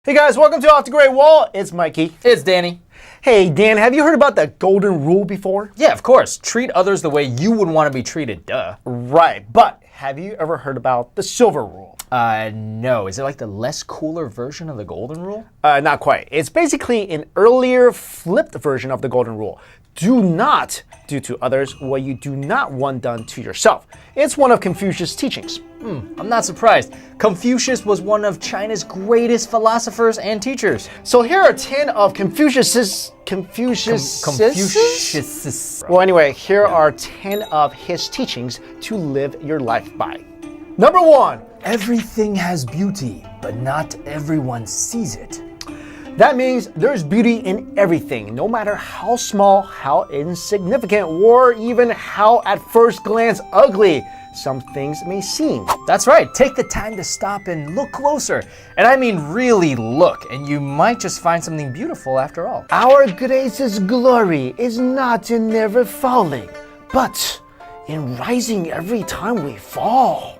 Hey guys, welcome to Off the Great Wall. It's Mikey. It's Danny. Hey Dan, have you heard about the golden rule before? Yeah, of course. Treat others the way you would want to be treated, duh. Right, but have you ever heard about the silver rule? No. Is it like the less cooler version of the golden rule? Not quite. It's basically an earlier flipped version of the golden rule. Do not do to others what you do not want done to yourself. It's one of Confucius' teachings. I'm not surprised. Confucius was one of China's greatest philosophers and teachers. So here are 10 of Confucius's. Well, anyway, here are 10 of his teachings to live your life by. Number 1. Everything has beauty, but not everyone sees it. That means there's beauty in everything, no matter how small, how insignificant, or even how at first glance ugly some things may seem. That's right. Take the time to stop and look closer. And I mean really look, and you might just find something beautiful after all. Our grace's glory is not in never falling, but in rising every time we fall.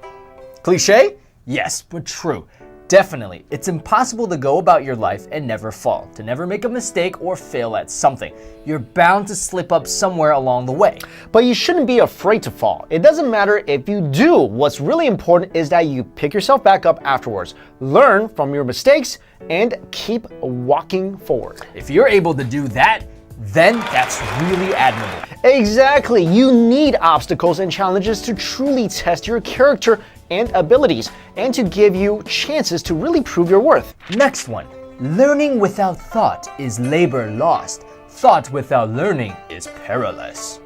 Cliché? Yes, but true. Definitely, it's impossible to go about your life and never fall, to never make a mistake or fail at something. You're bound to slip up somewhere along the way. But you shouldn't be afraid to fall. It doesn't matter if you do. What's really important is that you pick yourself back up afterwards, learn from your mistakes, and keep walking forward. If you're able to do that, then that's really admirable. Exactly. You need obstacles and challenges to truly test your character and abilities, and to give you chances to really prove your worth. Next one. Learning without thought is labor lost. Thought without learning is perilous.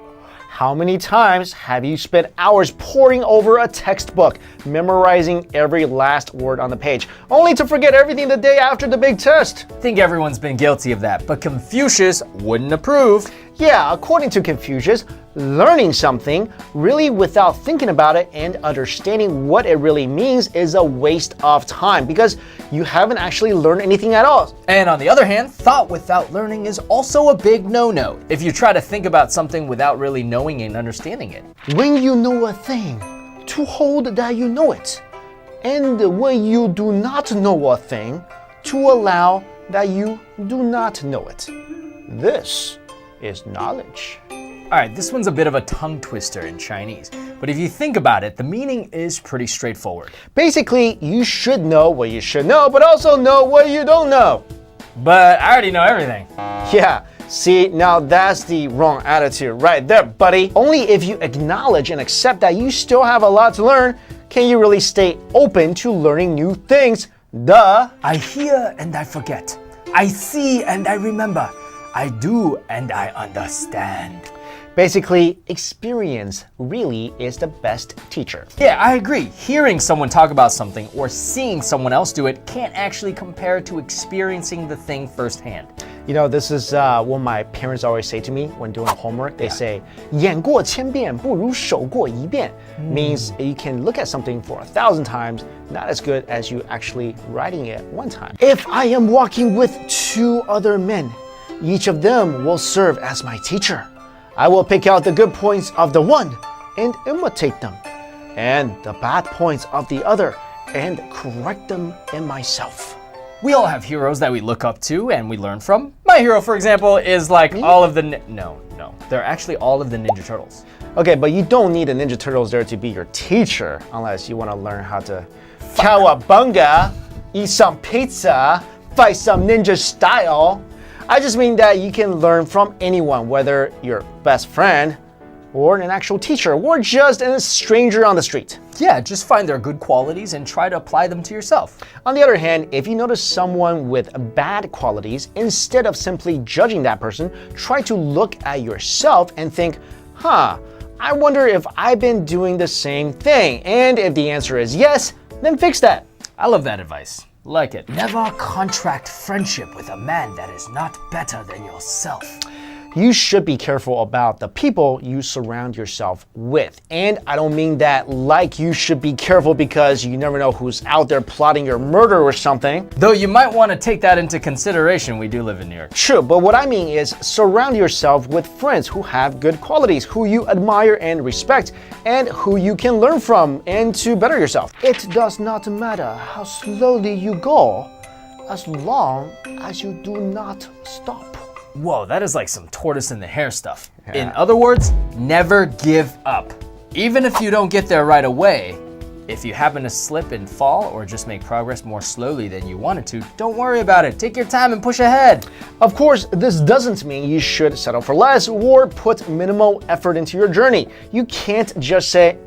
How many times have you spent hours poring over a textbook, memorizing every last word on the page, only to forget everything the day after the big test? I think everyone's been guilty of that, but Confucius wouldn't approve. Yeah, according to Confucius, learning something really without thinking about it and understanding what it really means is a waste of time because you haven't actually learned anything at all. And on the other hand, thought without learning is also a big no-no if you try to think about something without really knowing and understanding it. When you know a thing, to hold that you know it. And when you do not know a thing, to allow that you do not know it. This is knowledge. All right, this one's a bit of a tongue twister in Chinese, but if you think about it, the meaning is pretty straightforward. Basically, you should know what you should know, but also know what you don't know. But I already know everything. Yeah, see, now that's the wrong attitude right there, buddy. Only if you acknowledge and accept that you still have a lot to learn, can you really stay open to learning new things. Duh. I hear and I forget. I see and I remember. I do and I understand. Basically, experience really is the best teacher. Yeah, I agree. Hearing someone talk about something or seeing someone else do it can't actually compare to experiencing the thing firsthand. You know, this is what my parents always say to me when doing homework. They say, 眼过千遍不如手过一遍. Means you can look at something for 1,000 times, not as good as you actually writing it one time. If I am walking with 2 other men, each of them will serve as my teacher. I will pick out the good points of the one and imitate them, and the bad points of the other and correct them in myself. We all have heroes that we look up to and we learn from. My hero, for example, is like all of the... No. They're actually all of the Ninja Turtles. Okay, but you don't need the Ninja Turtles there to be your teacher unless you want to learn how to cowabunga, eat some pizza, fight some ninja style. I just mean that you can learn from anyone, whether your best friend or an actual teacher or just a stranger on the street. Yeah, just find their good qualities and try to apply them to yourself. On the other hand, if you notice someone with bad qualities, instead of simply judging that person, try to look at yourself and think, I wonder if I've been doing the same thing. And if the answer is yes, then fix that. I love that advice. Like it. Never contract friendship with a man that is not better than yourself. You should be careful about the people you surround yourself with. And I don't mean that like you should be careful because you never know who's out there plotting your murder or something. Though you might want to take that into consideration. We do live in New York. True, but what I mean is surround yourself with friends who have good qualities, who you admire and respect, and who you can learn from and to better yourself. It does not matter how slowly you go, as long as you do not stop. Whoa, that is like some tortoise in the hare stuff. In other words, never give up. Even if you don't get there right away, if you happen to slip and fall or just make progress more slowly than you wanted to, don't worry about it. Take your time and push ahead. Of course, this doesn't mean you should settle for less or put minimal effort into your journey. You can't just say,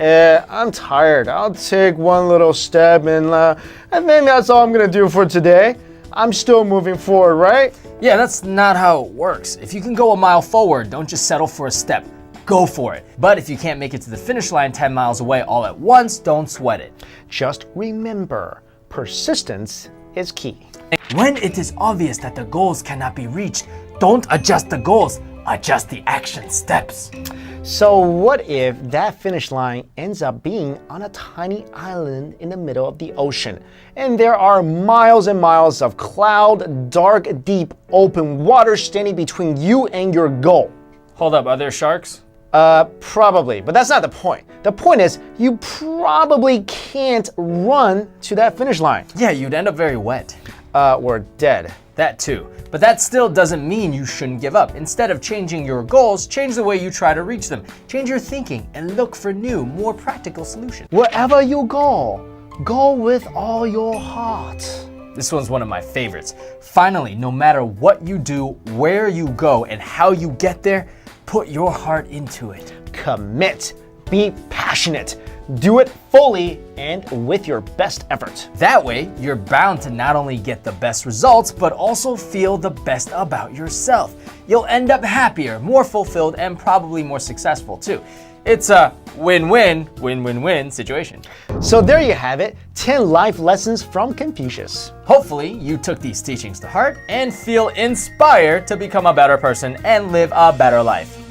I'm tired. I'll take one little step and I think that's all I'm going to do for today. I'm still moving forward, right? Yeah, that's not how it works. If you can go a mile forward, don't just settle for a step. Go for it. But if you can't make it to the finish line 10 miles away all at once, don't sweat it. Just remember, persistence is key. When it is obvious that the goals cannot be reached, don't adjust the goals, adjust the action steps. So what if that finish line ends up being on a tiny island in the middle of the ocean, and there are miles and miles of cloud, dark, deep, open water standing between you and your goal? Hold up, are there sharks? Probably, but that's not the point. The point is, you probably can't run to that finish line. Yeah, you'd end up very wet. Or dead. That too. But that still doesn't mean you shouldn't give up. Instead of changing your goals, change the way you try to reach them. Change your thinking and look for new, more practical solutions. Wherever you go with all your heart. This one's one of my favorites. Finally, no matter what you do, where you go, and how you get there, put your heart into it. Commit. Be passionate. Do it fully and with your best effort. That way, you're bound to not only get the best results, but also feel the best about yourself. You'll end up happier, more fulfilled, and probably more successful too. It's a win-win, win-win-win situation. So there you have it, 10 life lessons from Confucius. Hopefully, you took these teachings to heart and feel inspired to become a better person and live a better life.